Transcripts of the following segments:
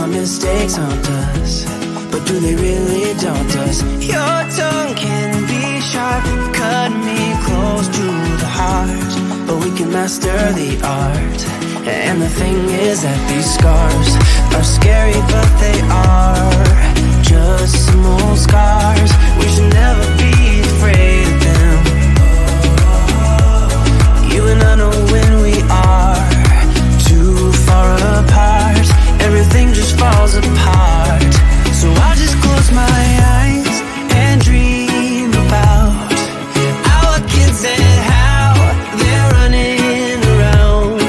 my mistakes haunt us, but do they really daunt us? Your tongue can be sharp, cut me close to the heart, but we can master the art. And the thing is that these scars are scary, but they are just some old scars. We should never be afraid of them. You and I know when we are too far apart, everything just falls apart. So I'll just close my eyes and dream about our kids and how they're running around.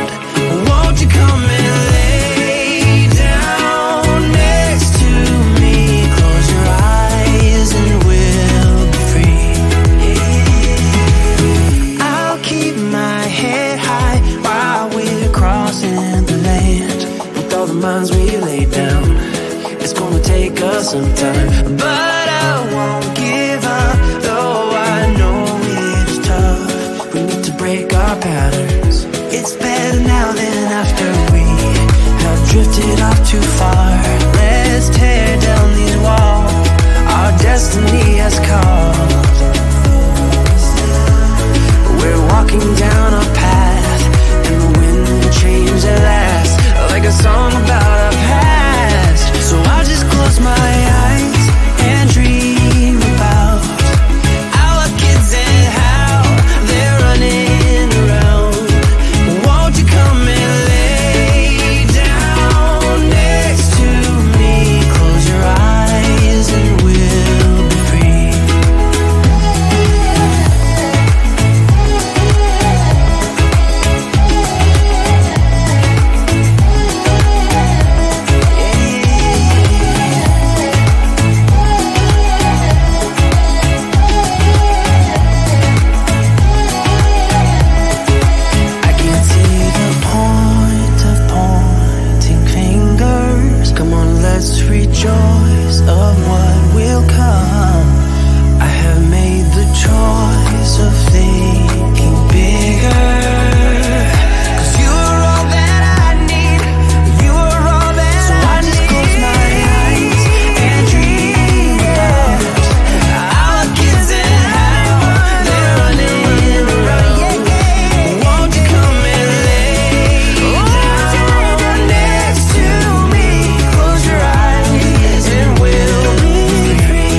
Won't you come and lay down next to me? Close your eyes and we'll be free. I'll keep my head high while we're crossing the land. With all the minds we lay down, it's gonna take us some time, but I won't give up, though I know it's tough. We need to break our patterns. It's better now than after we have drifted off too far. Let's tear down these walls our destiny has called. We're walking down a path, and the wind will change at last, like a song about our past. So I'll just close my eyes and dream about our kids and how they're running around. Won't you come and lay down next to me? Close your eyes and we'll be free. I can't see the point of pointing fingers. Come on, let's rejoice of what will come. I have made the choice of thinking bigger. 'Cause you're all that I need. You're all that so I just close my eyes and dream about our kids and how they're running around. Won't you come and lay down next to me? Close your eyes and we'll be free.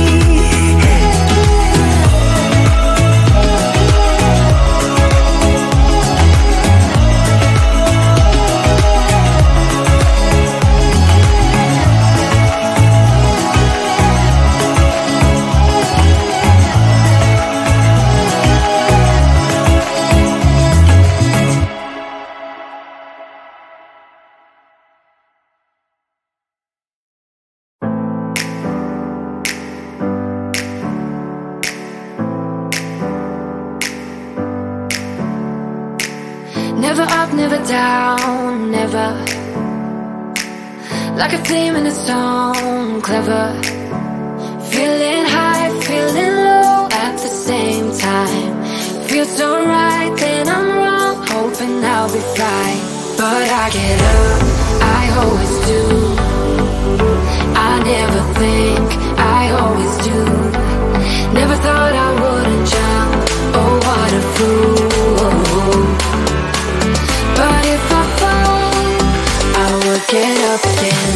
Never up, never down, never. Like a theme in a song, clever. Feeling high, feeling low at the same time. Feels so right, then I'm wrong, hoping I'll be fine. But I get up, I always do. I never think, I always do. Never thought I wouldn't jump, oh what a fool. But if I fall, I will get up again.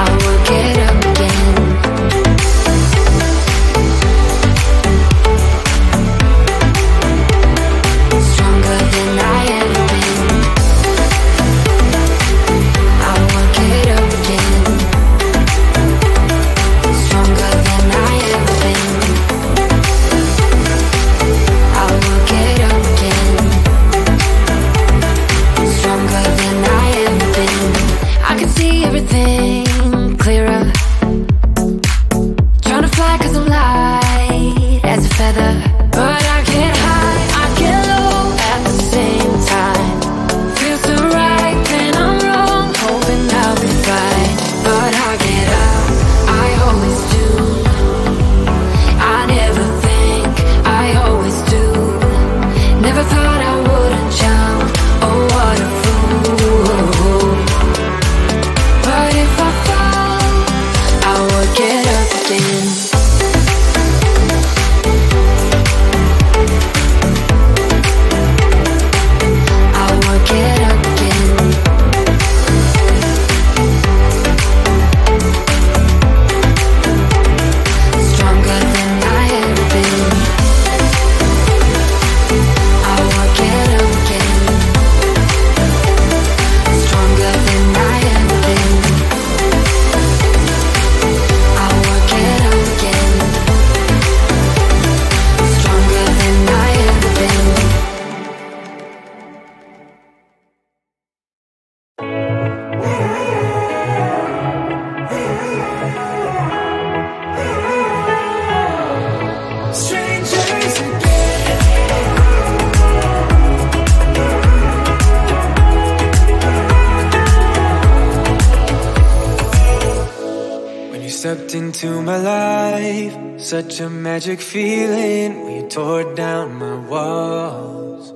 I will get up again. stepped into my life. Such a magic feeling when you tore down my walls.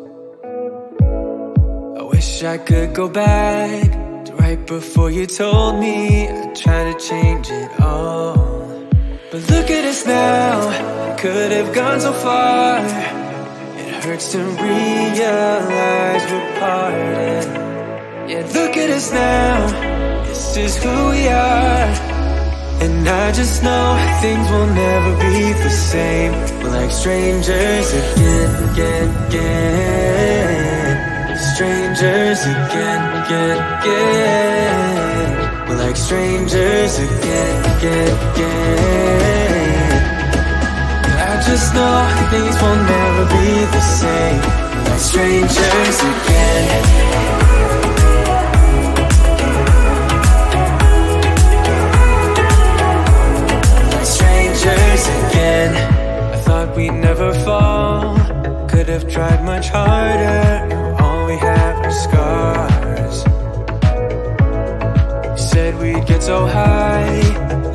I wish I could go back to right before you told me I'd try to change it all. But look at us now, could have gone so far. It hurts to realize we're parted. Yeah, look at us now, this is who we are. And I just know things will never be the same. We're like strangers again. Strangers again. We're like strangers again. I just know things will never be the same. We're like strangers again. Again, I thought we'd never fall. Could have tried much harder. Now all we have are scars. You said we'd get so high,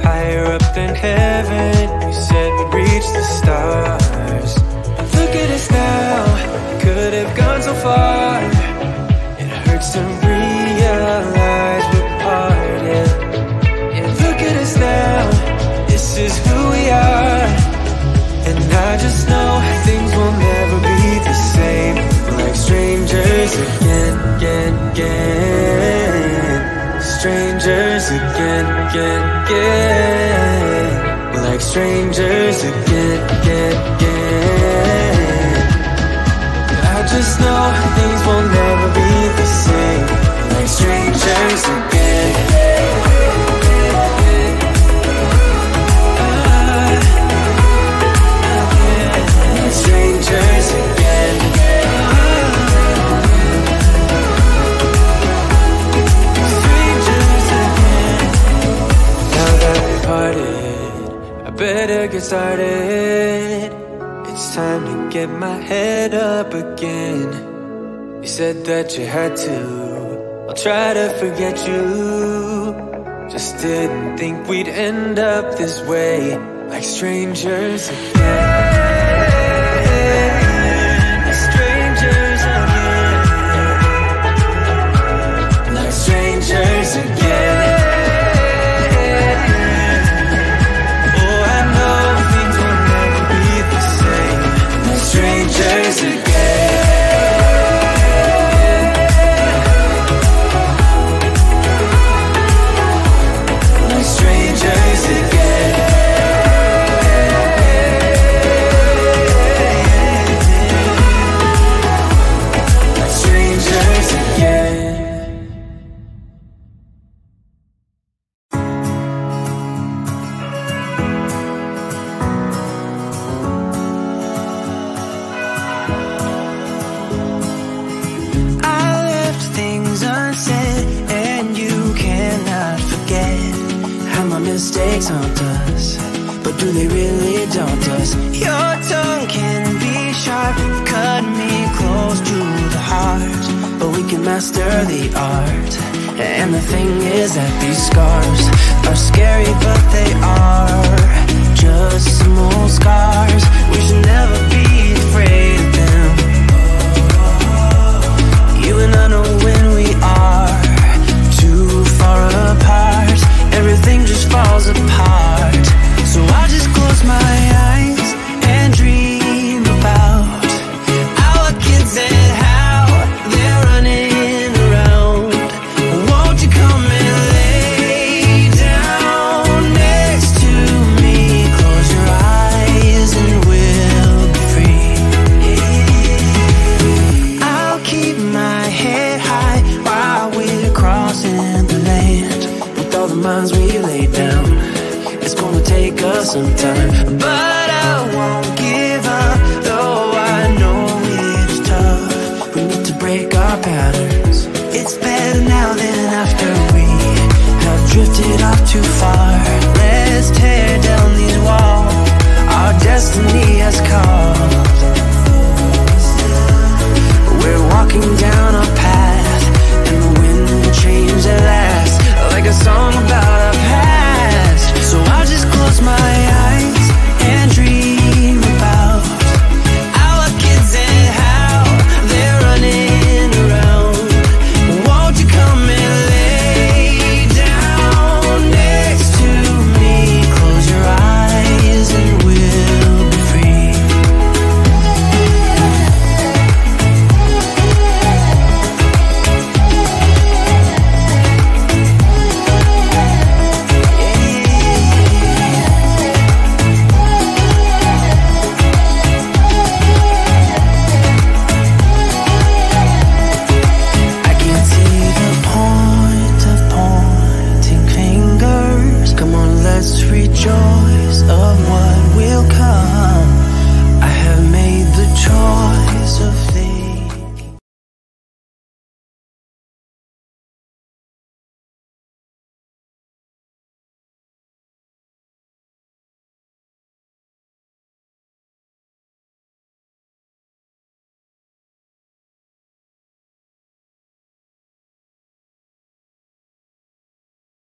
higher up than heaven. You said we'd reach the stars. But look at us now, could have gone so far. It hurts to realize we're parted. Yeah, look at us now, this is who we are. And I just know things will never be the same. We're like strangers again. Strangers again. We're like strangers again. I just know things will never be the same. We're like strangers again. Strangers again. Strangers again. Now that we parted, I better get started. It's time to get my head up again. You said that you had to, I'll try to forget you. Just didn't think we'd end up this way. Like strangers again. Strangers again. Oh, I know things will never be the same. Like strangers again. Like strangers again. Like strangers again. Mistakes haunt us, but do they really daunt us? Your tongue can be sharp, cut me close to the heart, but we can master the art. And the thing is that these scars are scary, but they are just small scars. We should never be afraid